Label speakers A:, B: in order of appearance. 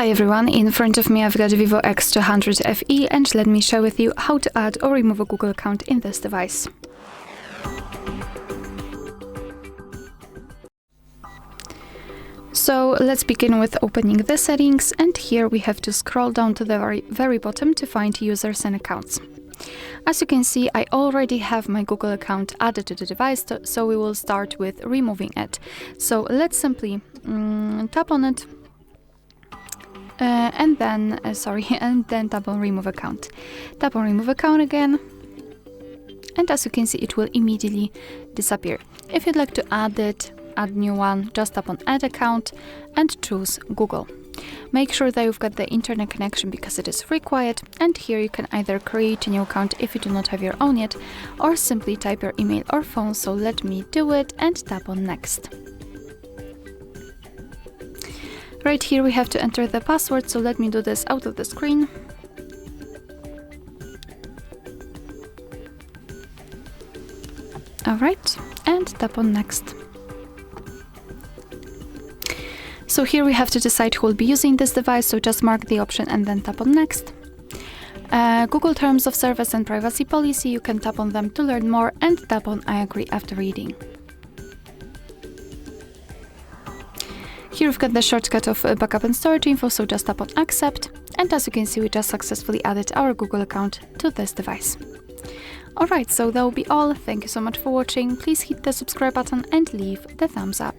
A: Hi everyone, in front of me I've got VIVO X200 FE and let me share with you how to add or remove a Google account in this device. So let's begin with opening the settings, and here we have to scroll down to the very bottom to find users and accounts. As you can see, I already have my Google account added to the device, so we will start with removing it. So let's simply tap on it. And then tap on remove account. Tap on remove account again, and as you can see, it will immediately disappear. If you'd like to add new one, just tap on add account and choose Google. Make sure that you've got the internet connection because it is required, and here you can either create a new account if you do not have your own yet, or simply type your email or phone. So let me do it and tap on next. Right here we have to enter the password, so let me do this out of the screen. Alright, and tap on next. So here we have to decide who will be using this device, so just mark the option and then tap on next. Google Terms of Service and Privacy Policy, you can tap on them to learn more and tap on I agree after reading. Here we've got the shortcut of backup and storage info, so just tap on accept, and as you can see, we just successfully added our Google account to this device. Alright, so that will be all. Thank you so much for watching. Please hit the subscribe button and leave the thumbs up.